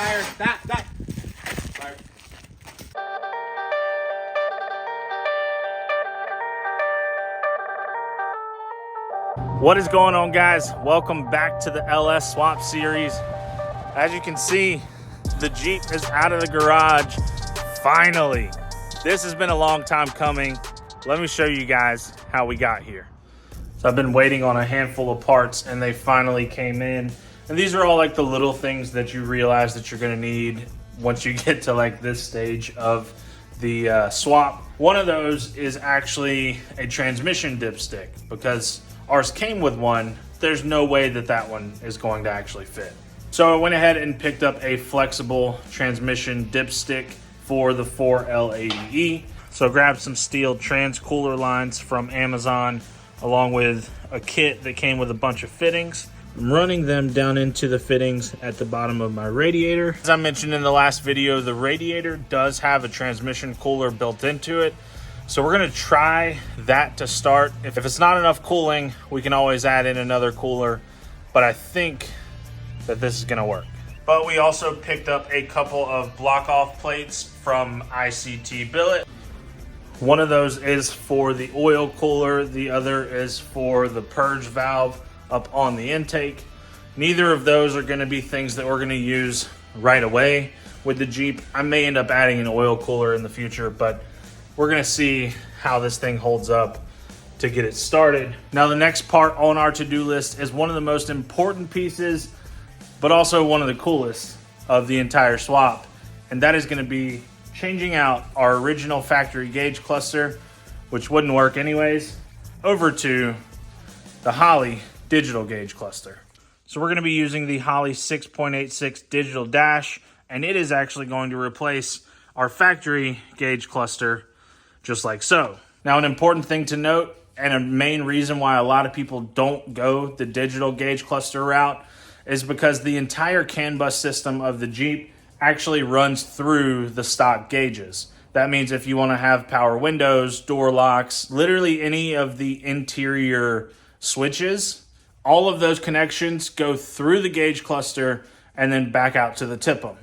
Fire. That. Fire. What is going on, guys? Welcome back to the LS Swap series. As you can see, the Jeep is out of the garage, finally. This has been a long time coming. Let me show you guys how we got here. So I've been waiting on a handful of parts and they finally came in. And these are all like the little things that you realize that you're gonna need once you get to like this stage of the swap. One of those is actually a transmission dipstick, because ours came with one. There's no way that that one is going to actually fit. So I went ahead and picked up a flexible transmission dipstick for the 4L80E. So grabbed some steel trans cooler lines from Amazon, along with a kit that came with a bunch of fittings. I'm running them down into the fittings at the bottom of my radiator. As I mentioned in the last video, the radiator does have a transmission cooler built into it. So we're gonna try that to start. If it's not enough cooling, we can always add in another cooler, but I think that this is gonna work. But we also picked up a couple of block off plates from ICT Billet. One of those is for the oil cooler, the other is for the purge valve up on the intake. Neither of those are gonna be things that we're gonna use right away with the Jeep. I may end up adding an oil cooler in the future, but we're gonna see how this thing holds up to get it started. Now, the next part on our to-do list is one of the most important pieces, but also one of the coolest of the entire swap. And that is gonna be changing out our original factory gauge cluster, which wouldn't work anyways, over to the Holley digital gauge cluster. So we're gonna be using the Holley 6.86 digital dash, and it is actually going to replace our factory gauge cluster just like so. Now, an important thing to note, and a main reason why a lot of people don't go the digital gauge cluster route, is because the entire CAN bus system of the Jeep actually runs through the stock gauges. That means if you want to have power windows, door locks, literally any of the interior switches, all of those connections go through the gauge cluster and then back out to the TIPM.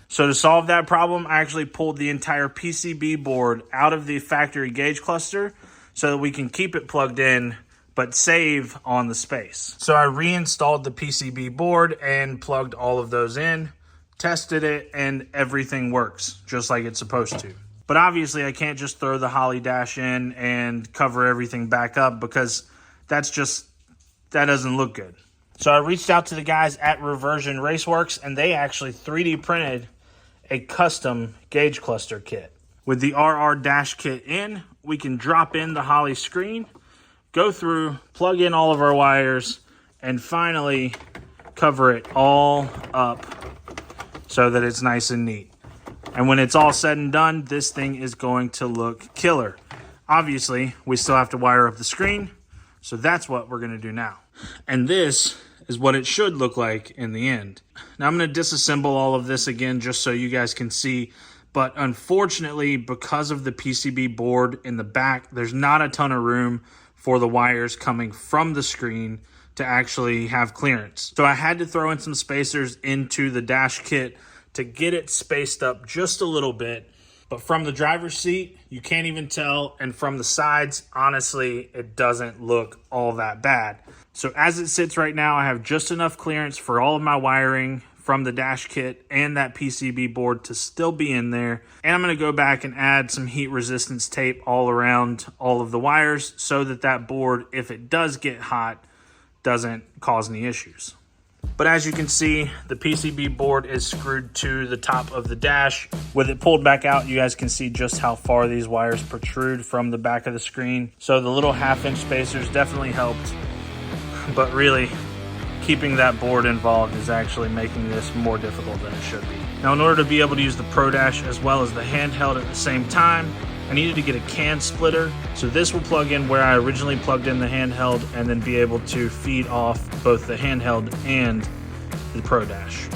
So to solve that problem, I actually pulled the entire PCB board out of the factory gauge cluster so that we can keep it plugged in but save on the space. So I reinstalled the PCB board and plugged all of those in, tested it, and everything works just like it's supposed to. But obviously I can't just throw the Holley dash in and cover everything back up, because that doesn't look good. So I reached out to the guys at Reversion Raceworks, and they actually 3D printed a custom gauge cluster kit. With the RR dash kit in, we can drop in the Holley screen, go through, plug in all of our wires, and finally cover it all up so that it's nice and neat. And when it's all said and done, this thing is going to look killer. Obviously, we still have to wire up the screen, so that's what we're gonna do now. And this is what it should look like in the end. Now I'm gonna disassemble all of this again just so you guys can see, but unfortunately, because of the PCB board in the back, there's not a ton of room for the wires coming from the screen to actually have clearance. So I had to throw in some spacers into the dash kit to get it spaced up just a little bit. But from the driver's seat, you can't even tell. And from the sides, honestly, it doesn't look all that bad. So as it sits right now, I have just enough clearance for all of my wiring from the dash kit and that PCB board to still be in there. And I'm gonna go back and add some heat resistance tape all around all of the wires so that that board, if it does get hot, doesn't cause any issues. But as you can see, the PCB board is screwed to the top of the dash. With it pulled back out, you guys can see just how far these wires protrude from the back of the screen. So the little 1/2-inch spacers definitely helped, but really keeping that board involved is actually making this more difficult than it should be. Now, in order to be able to use the Pro Dash as well as the handheld at the same time, I needed to get a CAN splitter. So this will plug in where I originally plugged in the handheld and then be able to feed off both the handheld and the Pro Dash.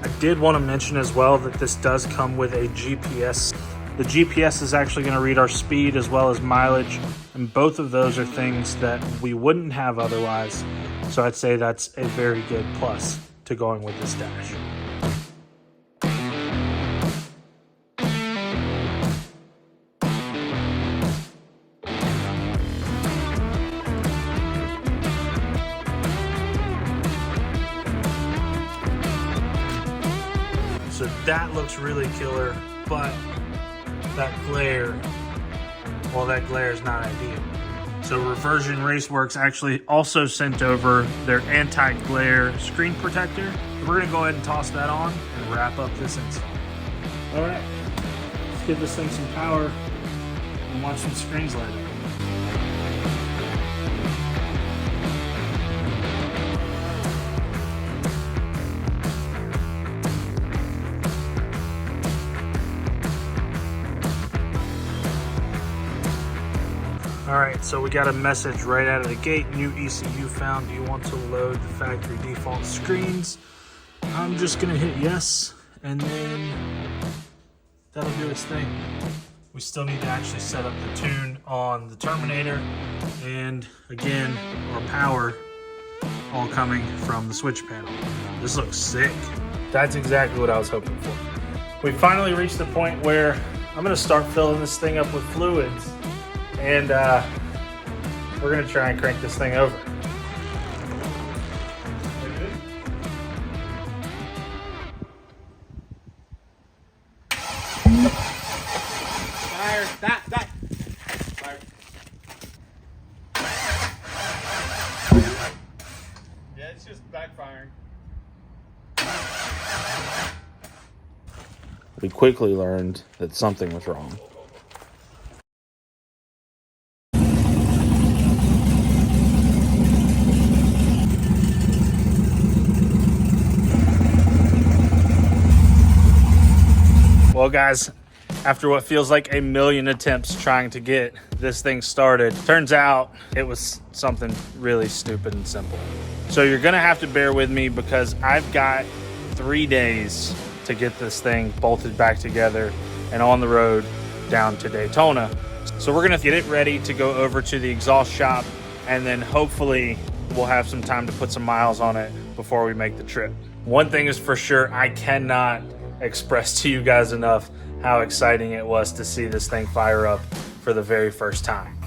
I did want to mention as well that this does come with a GPS. The GPS is actually going to read our speed as well as mileage, and both of those are things that we wouldn't have otherwise. So I'd say that's a very good plus to going with this dash. So that looks really killer, but that glare, well, that glare is not ideal. So Reversion Raceworks actually also sent over their anti-glare screen protector. We're gonna go ahead and toss that on and wrap up this install. All right, let's give this thing some power and watch some screens light up. All right, so we got a message right out of the gate. New ECU found. Do you want to load the factory default screens? I'm just gonna hit yes, and then that'll do its thing. We still need to actually set up the tune on the Terminator, and again, our power all coming from the switch panel. This looks sick. That's exactly what I was hoping for. We finally reached the point where I'm gonna start filling this thing up with fluids. And we're gonna try and crank this thing over. Fire! That! Fire! Yeah, it's just backfiring. We quickly learned that something was wrong. Well, guys, after what feels like a million attempts trying to get this thing started, turns out it was something really stupid and simple. So you're gonna have to bear with me because I've got 3 days to get this thing bolted back together and on the road down to Daytona. So we're gonna get it ready to go over to the exhaust shop, and then hopefully we'll have some time to put some miles on it before we make the trip. One thing is for sure, I cannot express to you guys enough how exciting it was to see this thing fire up for the very first time.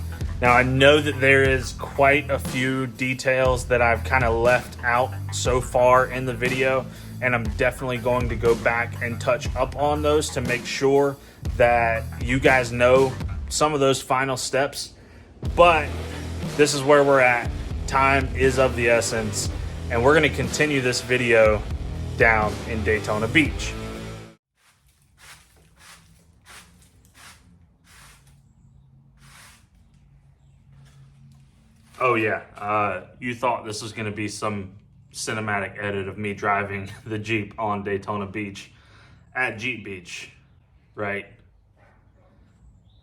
Now, I know that there is quite a few details that I've kind of left out so far in the video, and I'm definitely going to go back and touch up on those to make sure that you guys know some of those final steps. But this is where we're at. Time is of the essence, and we're going to continue this video down in Daytona Beach. Oh yeah, you thought this was gonna be some cinematic edit of me driving the Jeep on Daytona Beach at Jeep Beach, right?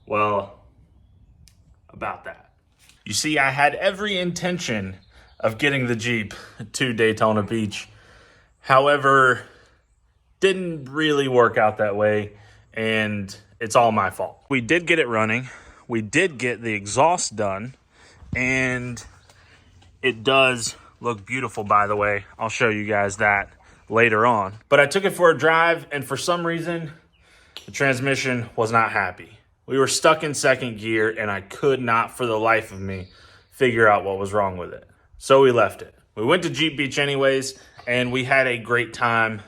Well, about that. You see, I had every intention of getting the Jeep to Daytona Beach. However, didn't really work out that way, and it's all my fault. We did get it running. We did get the exhaust done. And it does look beautiful, by the way. I'll show you guys that later on. But I took it for a drive, and for some reason, the transmission was not happy. We were stuck in second gear, and I could not, for the life of me, figure out what was wrong with it. So we left it. We went to Jeep Beach anyways, and we had a great time.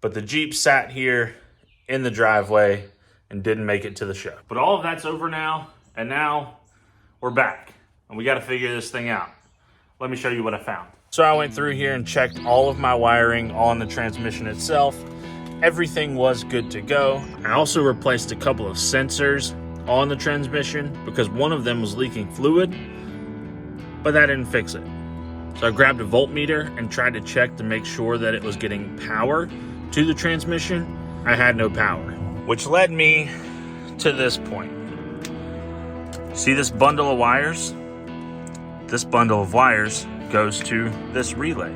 But the Jeep sat here in the driveway and didn't make it to the show. But all of that's over now, and now we're back. And we got to figure this thing out. Let me show you what I found. So I went through here and checked all of my wiring on the transmission itself. Everything was good to go. I also replaced a couple of sensors on the transmission because one of them was leaking fluid, but that didn't fix it. So I grabbed a voltmeter and tried to check to make sure that it was getting power to the transmission. I had no power, which led me to this point. See this bundle of wires? This bundle of wires goes to this relay.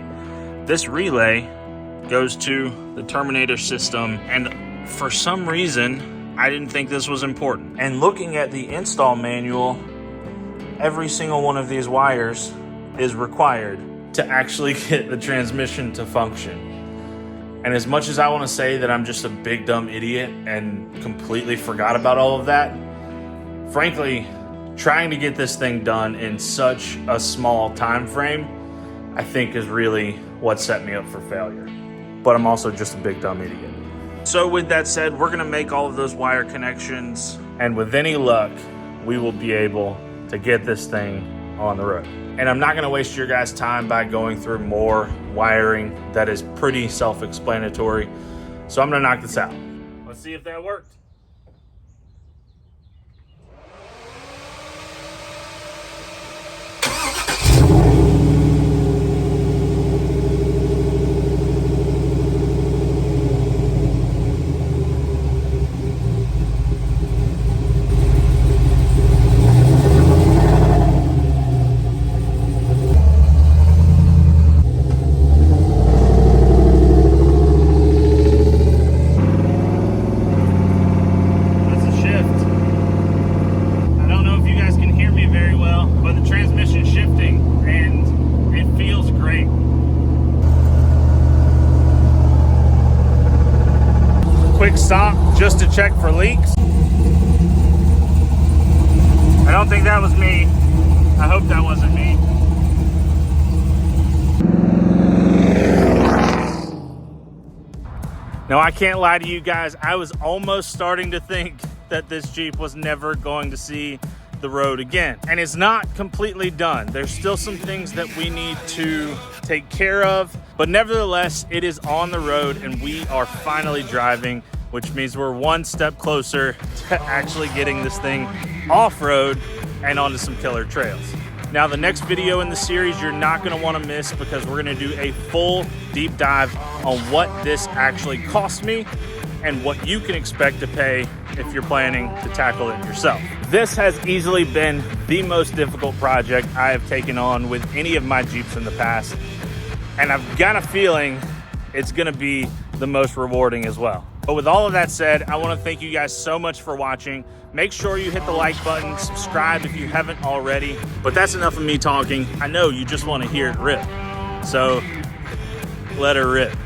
This relay goes to the Terminator system, and for some reason, I didn't think this was important. And looking at the install manual, every single one of these wires is required to actually get the transmission to function. And as much as I want to say that I'm just a big dumb idiot and completely forgot about all of that, frankly, trying to get this thing done in such a small time frame, I think is really what set me up for failure. But I'm also just a big dumb idiot. So with that said, we're gonna make all of those wire connections, and with any luck, we will be able to get this thing on the road. And I'm not gonna waste your guys' time by going through more wiring that is pretty self-explanatory. So I'm gonna knock this out. Let's see if that worked. Quick stop just to check for leaks. I don't think that was me. I hope that wasn't me. Now, I can't lie to you guys. I was almost starting to think that this Jeep was never going to see the road again. And it's not completely done. There's still some things that we need to take care of, but nevertheless, it is on the road and we are finally driving, which means we're one step closer to actually getting this thing off-road and onto some killer trails. Now, the next video in the series you're not gonna wanna miss, because we're gonna do a full deep dive on what this actually cost me and what you can expect to pay if you're planning to tackle it yourself. This has easily been the most difficult project I have taken on with any of my Jeeps in the past, and I've got a feeling it's gonna be the most rewarding as well. But with all of that said, I wanna thank you guys so much for watching. Make sure you hit the like button, subscribe if you haven't already. But that's enough of me talking. I know you just wanna hear it rip. So let her rip.